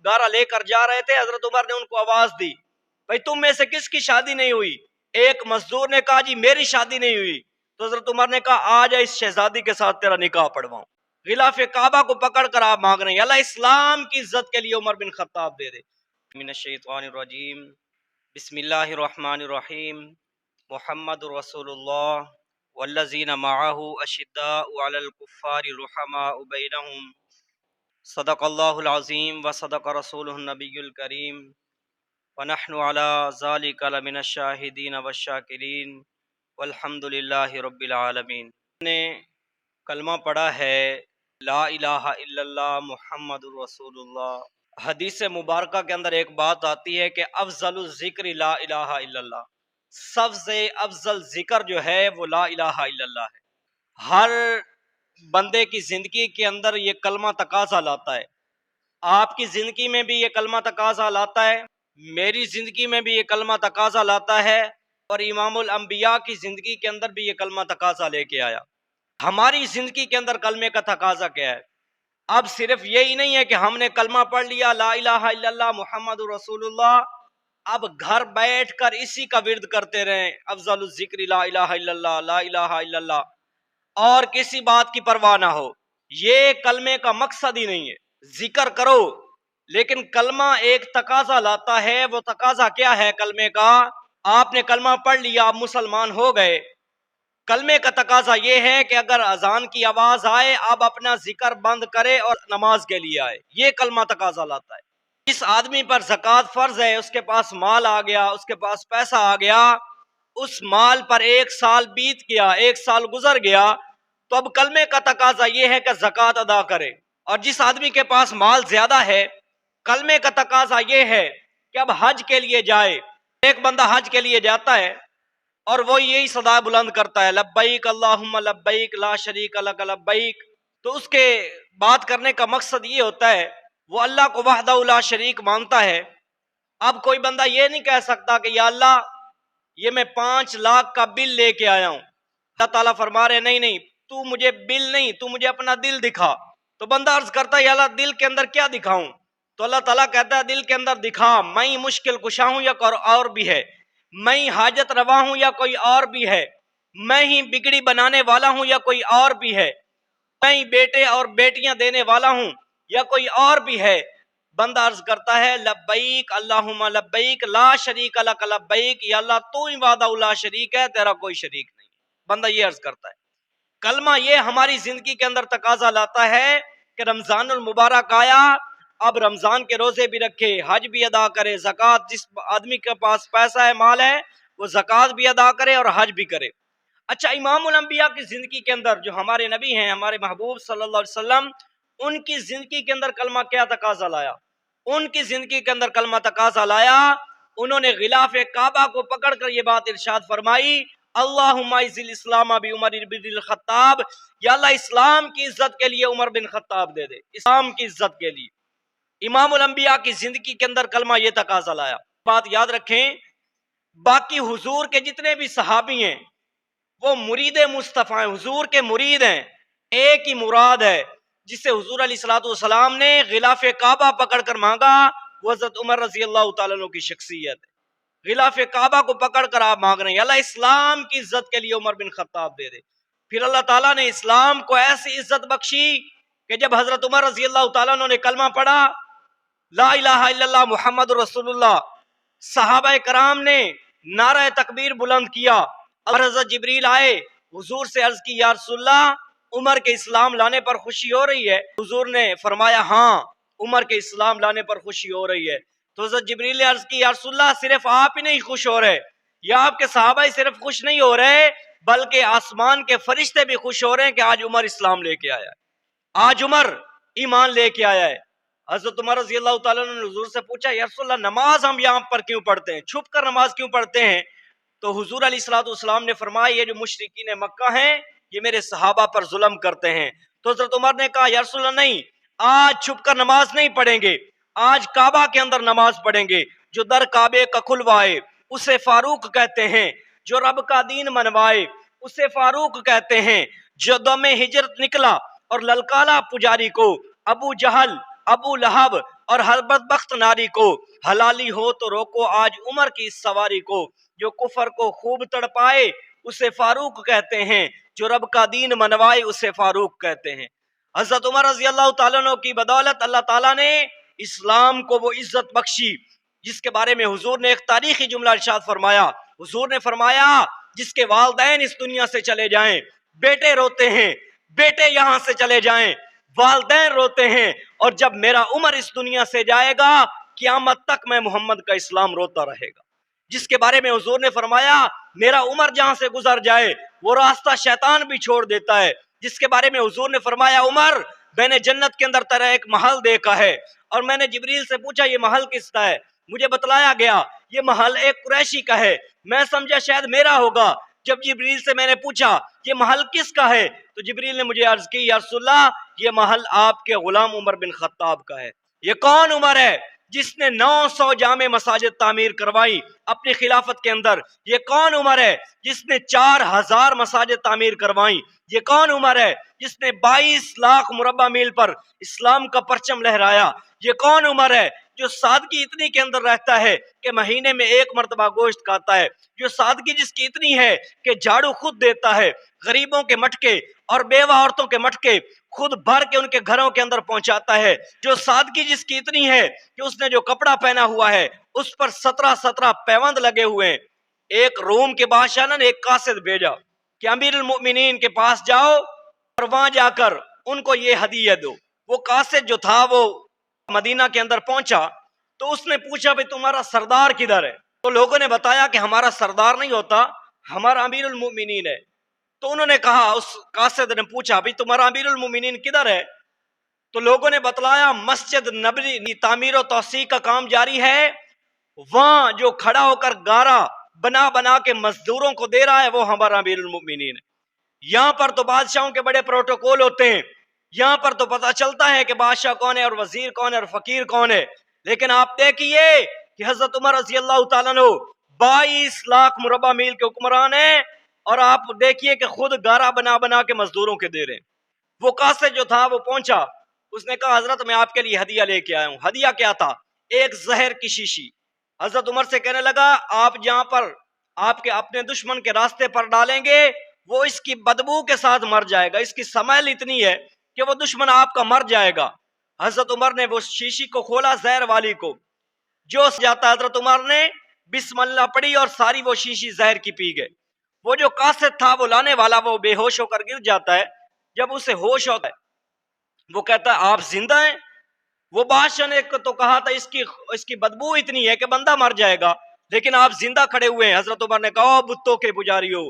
گارا لے کر جا رہے تھے، حضرت عمر نے ان کو آواز دی، بھائی تم میں سے کس کی شادی نہیں ہوئی؟ ایک مزدور نے کہا جی میری شادی نہیں ہوئی، تو حضرت عمر نے کہا آ جا اس شہزادی کے ساتھ تیرا نکاح پڑھواؤں۔ غلاف کعبہ کو پکڑ کر آپ مانگ رہے ہیں اللہ اسلام کی عزت کے لیے عمر بن خطاب دے دے۔ من الشیطان الرجیم، بسم اللہ الرحمن الرحیم، محمد رسول اللہ والذین معہ اشداء علی الکفار رحماء بینہم، صدق اللہ العظیم وصدق رسولہ النبی الکریم، ونحن علی ذلک لمن الشاہدین والشاکرین والحمد للہ رب العالمین۔ نے کلمہ پڑھا ہے لا الہ الا اللہ محمد رسول اللہ۔ حدیث مبارکہ کے اندر ایک بات آتی ہے کہ افضل الذکر لا الہ الا اللہ، سب سے افضل ذکر جو ہے وہ لا الہ الا اللہ ہے۔ ہر بندے کی زندگی کے اندر یہ کلمہ تقاضا لاتا ہے، آپ کی زندگی میں بھی یہ کلمہ تقاضا لاتا ہے، میری زندگی میں بھی یہ کلمہ تقاضا لاتا ہے، اور امام الانبیاء کی زندگی کے اندر بھی یہ کلمہ تقاضا لے کے آیا۔ ہماری زندگی کے اندر کلمے کا تقاضا کیا ہے؟ اب صرف یہی نہیں ہے کہ ہم نے کلمہ پڑھ لیا لا الہ الا اللہ محمد رسول اللہ، اب گھر بیٹھ کر اسی کا ورد کرتے رہیں، افضل الذکر لا الہ الا اللہ لا الہ الا اللہ، اور کسی بات کی پرواہ نہ ہو۔ یہ کلمے کا مقصد ہی نہیں ہے۔ ذکر کرو لیکن کلمہ ایک تقاضا لاتا ہے، وہ تقاضا کیا ہے کلمے کا؟ آپ نے کلمہ پڑھ لیا، آپ مسلمان ہو گئے، کلمے کا تقاضا یہ ہے کہ اگر اذان کی آواز آئے آپ اپنا ذکر بند کرے اور نماز کے لیے آئے، یہ کلمہ تقاضا لاتا ہے۔ جس آدمی پر زکوٰۃ فرض ہے، اس کے پاس مال آ گیا، اس کے پاس پیسہ آ گیا، اس مال پر ایک سال بیت گیا، ایک سال گزر گیا، تو اب کلمے کا تقاضا یہ ہے کہ زکوٰۃ ادا کرے۔ اور جس آدمی کے پاس مال زیادہ ہے، کلمے کا تقاضا یہ ہے کہ اب حج کے لیے جائے۔ ایک بندہ حج کے لیے جاتا ہے اور وہ یہی صدا بلند کرتا ہے لبیک اللہم لبیک لا شریک لک لبیک، تو اس کے بات کرنے کا مقصد یہ ہوتا ہے وہ اللہ کو وحدہ لا شریک مانتا ہے۔ اب کوئی بندہ یہ نہیں کہہ سکتا کہ یا اللہ یہ میں 5 لاکھ کا بل لے کے آیا ہوں، اللہ تعالیٰ فرما رہے نہیں نہیں تو مجھے بل نہیں، تو مجھے اپنا دل دکھا۔ تو بندہ عرض کرتا ہے یا اللہ دل کے اندر کیا دکھاؤں؟ تو اللہ تعالیٰ کہتا ہے دل کے اندر دکھا میں ہی مشکل کشا ہوں یا کوئی اور بھی ہے، میں ہی حاجت روا ہوں یا کوئی اور بھی ہے، میں ہی بگڑی بنانے والا ہوں یا کوئی اور بھی ہے، میں ہی بیٹے اور بیٹیاں دینے والا ہوں یا کوئی اور بھی ہے۔ بندہ عرض کرتا ہے لبیک اللہم لبیک لا شریک لک لبیک، یا اللہ تو ہی وحدہ لا شریک ہے، تیرا کوئی شریک نہیں۔ بندہ یہ عرض کرتا ہے۔ کلمہ یہ ہماری زندگی کے اندر تقاضا لاتا ہے کہ رمضان المبارک آیا، اب رمضان کے روزے بھی رکھے، حج بھی ادا کرے، زکوٰۃ جس آدمی کے پاس پیسہ ہے مال ہے وہ زکوٰۃ بھی ادا کرے اور حج بھی کرے۔ اچھا، امام الانبیاء کی زندگی کے اندر جو ہمارے نبی ہیں، ہمارے محبوب صلی اللہ علیہ وسلم، ان کی زندگی کے اندر کلمہ کیا تقاضا لایا؟ ان کی زندگی کے اندر کلمہ تقاضا لایا، انہوں نے غلاف کعبہ کو پکڑ کر یہ بات ارشاد فرمائی اللہم اعز الاسلام بعمر بن الخطاب، یا اللہ اسلام کی عزت کے لیے عمر بن خطاب دے دے، اسلام کی عزت کے لیے۔ امام الانبیاء کی زندگی کے اندر کلمہ یہ تقاضا لایا۔ بات یاد رکھیں، باقی حضور کے جتنے بھی صحابی ہیں وہ مرید مصطفیٰ ہیں، حضور کے مرید ہیں، ایک ہی مراد ہے جس سے حضور علیہ الصلوۃ والسلام نے غلاف کعبہ پکڑ کر مانگا، وہ حضرت عمر رضی اللہ تعالیٰ عنہ کی شخصیت ہے۔ غلاف کعبہ کو پکڑ کر آپ مانگ رہے ہیں اللہ اسلام کی عزت کے لیے عمر بن خطاب دے دے۔ پھر اللہ تعالیٰ نے اسلام کو ایسی عزت بخشی کہ جب حضرت عمر رضی اللہ تعالیٰ عنہ نے کلمہ پڑھا لا الہ الا اللہ محمد رسول اللہ، صحابہ کرام نے نعرہ تکبیر بلند کیا اور حضرت جبریل آئے، حضور سے عرض کی یا رسول اللہ عمر کے اسلام لانے پر خوشی ہو رہی ہے؟ حضور نے فرمایا ہاں عمر کے اسلام لانے پر خوشی ہو رہی ہے۔ تو حضرت جبریل نے عرض کی یا رسول اللہ صرف آپ ہی نہیں خوش ہو رہے، یا آپ کے صحابہ ہی صرف خوش نہیں ہو رہے بلکہ آسمان کے فرشتے بھی خوش ہو رہے ہیں کہ آج عمر اسلام لے کے آیا ہے، آج عمر ایمان لے کے آیا ہے۔ حضرت عمر رضی اللہ تعالیٰ نے حضور سے پوچھا یا رسول اللہ نماز ہم یہاں پر کیوں پڑھتے ہیں، چھپ کر نماز کیوں پڑھتے ہیں؟ تو حضور علیہ الصلوۃ والسلام نے فرمایا یہ جو مشرکین مکہ ہیں یہ میرے صحابہ پر ظلم کرتے ہیں۔ تو حضرت عمر نے کہا یا رسول اللہ نہیں، آج چھپ کر نماز نہیں پڑھیں گے، آج کعبہ کے اندر نماز پڑھیں گے۔ جو در کعبے کا کھلوائے اسے فاروق کہتے ہیں، جو رب کا دین منوائے اسے فاروق کہتے ہیں، جو دم ہجرت نکلا اور للکالا پجاری کو ابو جہل ابو لہب اور ہر بدبخت ناری کو حلالی ہو تو روکو آج عمر کی اس سواری کو، جو کفر کو خوب تڑپائے اسے فاروق کہتے ہیں، جو رب کا دین منوائے اسے فاروق کہتے ہیں۔ حضرت عمر رضی اللہ تعالیٰ عنہ کی بدولت اللہ تعالیٰ نے اسلام کو وہ عزت بخشی جس کے بارے میں حضور نے ایک تاریخی جملہ ارشاد فرمایا۔ حضور نے فرمایا جس کے والدین اس دنیا سے چلے جائیں، بیٹے روتے ہیں، بیٹے یہاں سے چلے جائیں، والدین روتے ہیں، اور جب میرا عمر اس دنیا سے جائے گا قیامت تک میں محمد کا اسلام روتا رہے گا۔ جس کے بارے میں حضور نے فرمایا میرا عمر جہاں سے گزر جائے وہ راستہ شیطان بھی چھوڑ دیتا ہے۔ جس کے بارے میں حضور نے فرمایا عمر میں نے جنت کے اندر تیرا ایک محل دیکھا ہے، اور میں نے جبریل سے پوچھا یہ محل کس کا ہے؟ مجھے بتلایا گیا یہ محل ایک قریشی کا ہے، میں سمجھا شاید میرا ہوگا۔ جب جبریل سے میں نے پوچھا یہ محل کس کا ہے تو جبریل نے مجھے عرض کی یا رسول اللہ یہ محل آپ کے غلام عمر بن خطاب کا ہے۔ یہ کون عمر ہے جس نے 900 جامع مساجد تعمیر کروائی اپنی خلافت کے اندر؟ یہ کون عمر ہے جس نے 4000 مساجد تعمیر کروائیں؟ یہ کون عمر ہے جس نے 22 لاکھ مربع میل پر اسلام کا پرچم لہرایا؟ یہ کون عمر ہے جو سادگی اتنی کے اندر رہتا ہے کہ مہینے میں 1 مرتبہ گوشت کھاتا ہے؟ جو سادگی جس کی اتنی ہے کہ جھاڑو خود دیتا ہے، غریبوں کے مٹکے اور بیوہ عورتوں کے مٹکے خود بھر کے ان کے گھروں کے اندر پہنچاتا ہے؟ جو سادگی جس کی اتنی ہے کہ اس نے جو کپڑا پہنا ہوا ہے اس پر 17 پیوند لگے ہوئے ہیں۔ ایک روم کے بادشاہ نے ایک قاصد بھیجا کہ امیر المؤمنین کے پاس جاؤ اور وہاں جا کر ان کو یہ ہدیہ دو۔ وہ قاصد جو تھا وہ مدینہ کے اندر پہنچا تو اس نے پوچھا بھئی تمہارا سردار کدھر ہے؟ تو لوگوں نے بتایا کہ ہمارا سردار نہیں ہوتا، ہمارا امیر المؤمنین ہے۔ تو انہوں نے کہا، اس قاصد نے پوچھا بھئی تمہارا امیر المؤمنین کدھر ہے؟ تو لوگوں نے بتلایا مسجد نبوی تعمیر و توسیع کا کام جاری ہے، وہاں جو کھڑا ہو کر گارا بنا بنا کے مزدوروں کو دے رہا ہے وہ ہمارا امیر المؤمنین ہے۔ یہاں پر تو بادشاہوں کے بڑے پروٹوکول ہوتے ہیں، یہاں پر تو پتہ چلتا ہے کہ بادشاہ کون ہے اور وزیر کون ہے اور فقیر کون ہے، لیکن آپ دیکھیے کہ حضرت عمر رضی اللہ تعالیٰ عنہ 22 لاکھ مربع میل کے حکمران ہیں، اور آپ دیکھیے کہ خود گارا بنا بنا کے مزدوروں کے دے رہے ہیں۔ وہ قاصد جو تھا وہ پہنچا، اس نے کہا حضرت میں آپ کے لیے ہدیہ لے کے آیا ہوں۔ ہدیہ کیا تھا؟ ایک زہر کی شیشی۔ حضرت عمر سے کہنے لگا آپ جہاں پر آپ کے اپنے دشمن کے راستے پر ڈالیں گے وہ اس کی بدبو کے ساتھ مر جائے گا، اس کی سمیل اتنی ہے کہ وہ دشمن آپ کا مر جائے گا۔ حضرت عمر نے وہ شیشی کو کھولا، زہر والی کو، جو جاتا حضرت عمر نے بسم اللہ پڑھی اور ساری وہ شیشی زہر کی پی گئے۔ وہ جو قاصد تھا وہ لانے والا وہ بے ہوش ہو کر گر جاتا ہے، جب اسے ہوش ہوتا ہے وہ کہتا ہے آپ زندہ ہیں؟ وہ بادشاہ نے تو کہا تھا اس کی بدبو اتنی ہے کہ بندہ مر جائے گا، لیکن آپ زندہ کھڑے ہوئے ہیں۔ حضرت عمر نے کہا او بتوں کے پجاریوں،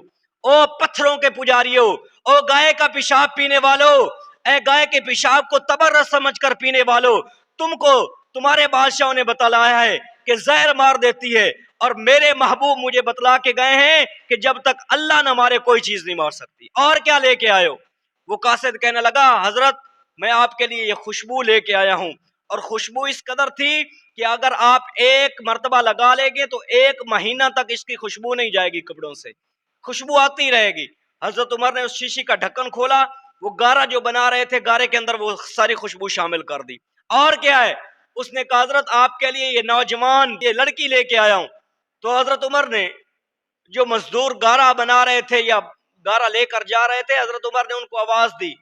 او پتھروں کے پجاریوں، او گائے کا پیشاب پینے والوں، اے گائے کے پیشاب کو تبرہ سمجھ کر پینے والوں، تم کو تمہارے بادشاہوں نے بتلایا ہے کہ زہر مار دیتی ہے، اور میرے محبوب مجھے بتلا کے گئے ہیں کہ جب تک اللہ نہ مارے کوئی چیز نہیں مار سکتی، اور کیا لے کے آئے ہو؟ وہ قاصد کہنے لگا حضرت میں آپ کے لیے یہ خوشبو لے کے آیا ہوں، اور خوشبو اس قدر تھی کہ اگر آپ 1 مرتبہ لگا لیں گے تو 1 مہینہ تک اس کی خوشبو نہیں جائے گی کپڑوں سے، خوشبو آتی رہے گی۔ حضرت عمر نے اس شیشی کا ڈھکن کھولا، وہ گارا جو بنا رہے تھے گارے کے اندر وہ ساری خوشبو شامل کر دی۔ اور کیا ہے؟ اس نے کہا حضرت آپ کے لیے یہ نوجوان یہ لڑکی لے کے آیا ہوں۔ تو حضرت عمر نے جو مزدور گارا بنا رہے تھے یا گارا لے کر جا رہے تھے، حضرت عمر نے ان کو آواز دی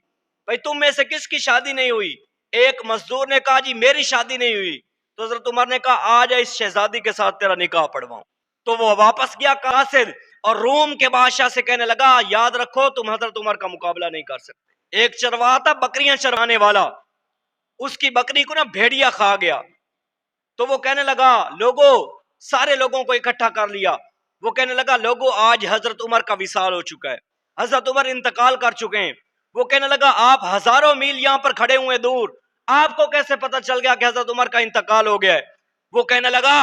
بھائی تم میں سے کس کی شادی نہیں ہوئی؟ ایک مزدور نے کہا جی میری شادی نہیں ہوئی۔ تو حضرت عمر نے کہا آ جا اس شہزادی کے ساتھ تیرا نکاح پڑھواؤں۔ تو وہ واپس گیا قاصد اور روم کے بادشاہ سے کہنے لگا یاد رکھو تم حضرت عمر کا مقابلہ نہیں کر سکتے۔ ایک چرواہا تھا بکریاں چرانے والا، اس کی بکری کو نا بھیڑیا کھا گیا، تو وہ کہنے لگا لوگوں، سارے لوگوں کو اکٹھا کر لیا، وہ کہنے لگا لوگوں آج حضرت عمر کا وصال ہو چکا ہے، حضرت عمر انتقال کر چکے ہیں۔ وہ کہنے لگا آپ ہزاروں میل یہاں پر کھڑے ہوئے دور، آپ کو کیسے پتا چل گیا کہ حضرت عمر کا انتقال ہو گیا ہے؟ وہ کہنے لگا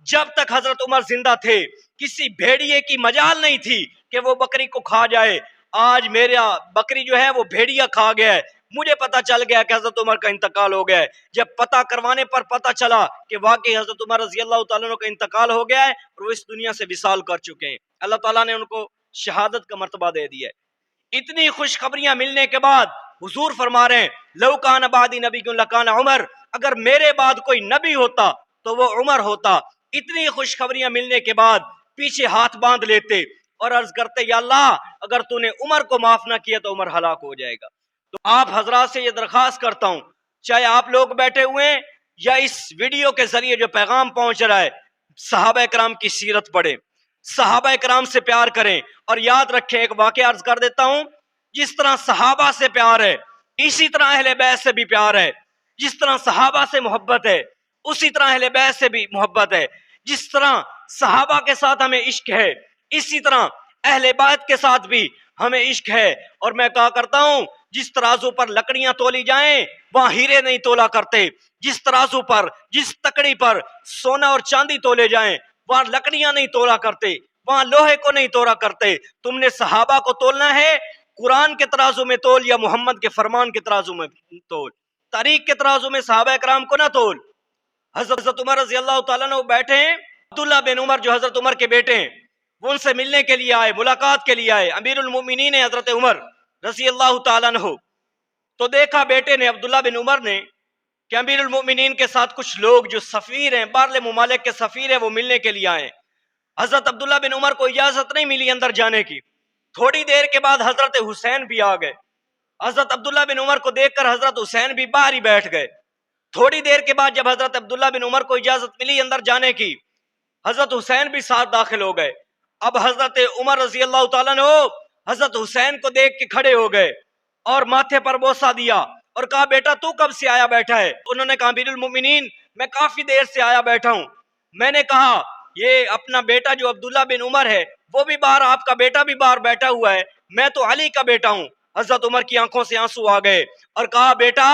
جب تک حضرت عمر زندہ تھے کسی بھیڑیے کی مجال نہیں تھی کہ وہ بکری کو کھا جائے، آج میرا بکری جو ہے وہ بھیڑیا کھا گیا ہے، مجھے پتا چل گیا کہ حضرت عمر کا انتقال ہو گیا ہے۔ جب پتہ کروانے پر پتا چلا کہ واقعی حضرت عمر رضی اللہ تعالیٰ عنہ کا انتقال ہو گیا ہے اور وہ اس دنیا سے وصال کر چکے ہیں، اللہ تعالیٰ نے ان کو شہادت کا مرتبہ دے دیا ہے۔ اتنی خوشخبریاں ملنے کے بعد حضور فرما رہے ہیں لو کان بعدی نبی لکان عمر، اگر میرے بعد کوئی نبی ہوتا تو وہ عمر ہوتا۔ اتنی خوشخبریاں ملنے کے بعد پیچھے ہاتھ باندھ لیتے اور عرض کرتے یا اللہ اگر تو نے عمر کو معاف نہ کیا تو عمر ہلاک ہو جائے گا۔ تو آپ حضرات سے یہ درخواست کرتا ہوں، چاہے آپ لوگ بیٹھے ہوئے ہیں یا اس ویڈیو کے ذریعے جو پیغام پہنچ رہا ہے، صحابہ کرام کی سیرت پڑھیں، صحابہ کرام سے پیار کریں، اور یاد رکھیں ایک واقعہ عرض کر دیتا ہوں، جس طرح صحابہ سے پیار ہے اسی طرح اہل بیت سے بھی پیار ہے، جس طرح صحابہ سے محبت ہے اسی طرح اہل بیت سے بھی محبت ہے، جس طرح صحابہ کے ساتھ ہمیں عشق ہے اسی طرح اہل بیت کے ساتھ بھی ہمیں عشق ہے۔ اور میں کہا کرتا ہوں جس ترازو پر لکڑیاں تولی جائیں وہاں ہیرے نہیں تولا کرتے، جس ترازو پر جس تکڑی پر سونا اور چاندی تولے جائیں وہاں لکڑیاں نہیں تولا کرتے، وہاں لوہے کو نہیں تولا کرتے۔ تم نے صحابہ کو تولنا ہے قرآن کے ترازو میں تول یا محمد کے فرمان کے ترازو میں تول، تاریخ کے ترازو میں صحابہ کرام کو نہ تول۔ حضرت عمر رضی اللہ تعالیٰ عنہ بیٹھے ہیں، عبداللہ بن عمر جو حضرت عمر کے بیٹے ہیں وہ ان سے ملنے کے لیے آئے، ملاقات کے لیے آئے، امیر المومنین ہیں حضرت عمر رضی اللہ تعالیٰ عنہ۔ تو دیکھا بیٹے نے عبداللہ بن عمر نے کہ امیر المومنین کے ساتھ کچھ لوگ جو سفیر ہیں، باہرلے ممالک کے سفیر ہیں، وہ ملنے کے لیے آئے۔ حضرت عبداللہ بن عمر کو اجازت نہیں ملی اندر جانے کی۔ تھوڑی دیر کے بعد حضرت حسین بھی آ گئے۔ حضرت عبداللہ بن عمر کو دیکھ کر حضرت حسین بھی باہر ہی بیٹھ گئے۔ تھوڑی دیر کے بعد جب حضرت عبداللہ بن عمر کو اجازت ملی اندر جانے کی، حضرت حسین بھی ساتھ داخل ہو گئے۔ اب حضرت عمر رضی اللہ تعالیٰ عنہ حضرت حسین کو دیکھ کے کھڑے ہو گئے اور ماتھے پر بوسہ دیا اور کہا بیٹا تو کب سے آیا بیٹھا ہے؟ انہوں نے کہا امیر المومنین میں کافی دیر سے آیا بیٹھا ہوں۔ میں نے کہا یہ اپنا بیٹا جو عبداللہ بن عمر ہے وہ بھی باہر، آپ کا بیٹا بھی باہر بیٹھا ہوا ہے، میں تو علی کا بیٹا ہوں۔ حضرت عمر کی آنکھوں سے آنسو آ گئے اور کہا بیٹا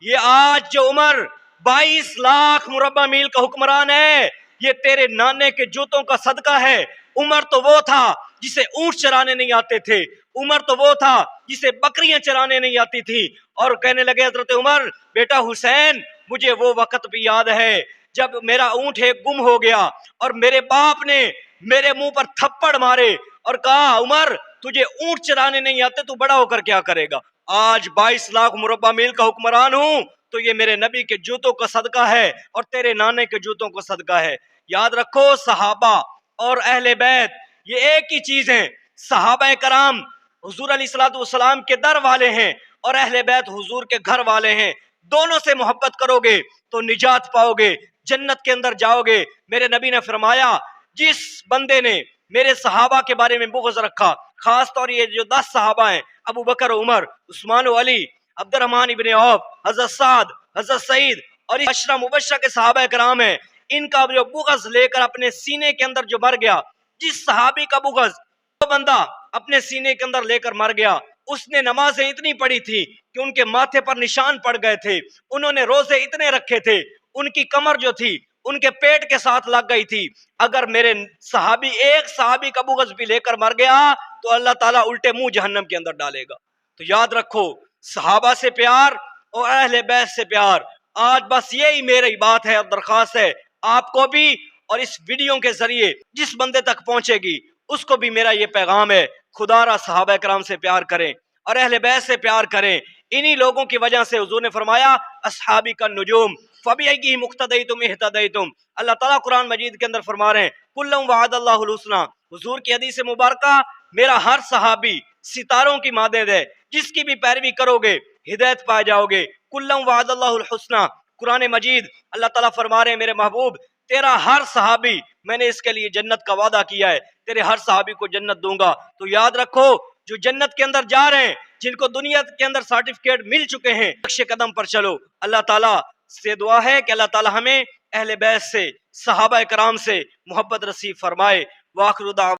یہ آج جو عمر 22 لاکھ مربع میل کا حکمران ہے یہ تیرے نانے کے جوتوں کا صدقہ ہے۔ عمر تو وہ تھا جسے اونٹ چرانے نہیں آتے تھے، عمر تو وہ تھا جسے بکریاں چرانے نہیں آتی تھی۔ اور کہنے لگے حضرت عمر بیٹا حسین مجھے وہ وقت بھی یاد ہے جب میرا اونٹ ایک گم ہو گیا اور میرے باپ نے میرے منہ پر تھپڑ مارے اور کہا عمر تجھے اونٹ چرانے نہیں آتے تو بڑا ہو کر کیا کرے گا؟ آج 22 لاکھ مربع میل کا حکمران ہوں تو یہ میرے نبی کے جوتوں کا صدقہ ہے اور تیرے نانے کے جوتوں کا صدقہ ہے۔ یاد رکھو صحابہ اور اہل بیت یہ ایک ہی چیز ہیں۔ صحابہ کرام حضور علیہ الصلوۃ والسلام کے در والے ہیں اور اہل بیت حضور کے گھر والے ہیں۔ دونوں سے محبت کرو گے تو نجات پاؤ گے، جنت کے اندر جاؤ گے۔ میرے نبی نے فرمایا جس بندے نے میرے صحابہ کے بارے میں بغض رکھا، خاص طور یہ جو 10 صحابہ ہیں ابو بکر عمر عثمان و علی، عبد الرحمن ابن عوف، حضرت سعد، حضرت سعید اور عشرہ مبشرہ کے صحابہ کرام ہیں، ان کا جو بغض لے کر اپنے سینے کے اندر جو مر گیا، جس صحابی کا بغض وہ بندہ اپنے سینے کے اندر لے کر مر گیا، اس نے نمازیں اتنی پڑھی تھی کہ ان کے ماتھے پر نشان پڑ گئے تھے، انہوں نے روزے اتنے رکھے تھے، ان کی کمر جو تھی ان کے پیٹ کے ساتھ لگ گئی تھی۔ اگر میرے صحابی ایک صحابی کا بغض بھی لے کر مر گیا تو اللہ تعالیٰ الٹے منہ جہنم کے اندر ڈالے گا۔ تو یاد رکھو صحابہ سے پیار اور اہل بیت سے پیار۔ آج بس یہی میری بات ہے اور درخواست ہے آپ کو بھی، اور اس ویڈیو کے ذریعے جس بندے تک پہنچے گی اس کو بھی میرا یہ پیغام ہے، خدا را صحابہ کرام سے پیار کریں اور اہل بیت سے پیار کریں۔ انہی لوگوں کی وجہ سے حضور نے فرمایا اصحابی کا نجوم فبأیہم اقتدیتم اہتدیتم۔ اللہ تعالیٰ قرآن مجید کے اندر فرما رہے ہیں کلم وعد اللہ الحسنی۔ حضور کی حدیث مبارکہ میرا ہر صحابی ستاروں کی مانند ہے، جس کی بھی پیروی کرو گے ہدایت پائے جاؤ گے۔ کلم وعد اللہ الحسنی، قرآن مجید اللہ تعالیٰ فرما رہے ہیں میرے محبوب تیرا ہر صحابی میں نے اس کے لیے جنت کا وعدہ کیا ہے، تیرے ہر صحابی کو جنت دوں گا۔ تو یاد رکھو جو جنت کے اندر جا رہے ہیں، جن کو دنیا کے اندر سرٹیفکیٹ مل چکے ہیں، نقش قدم پر چلو۔ اللہ تعالیٰ سے دعا ہے کہ اللہ تعالیٰ ہمیں اہل بیت سے، صحابہ کرام سے محبت نصیب فرمائے۔ وآخر دعوانا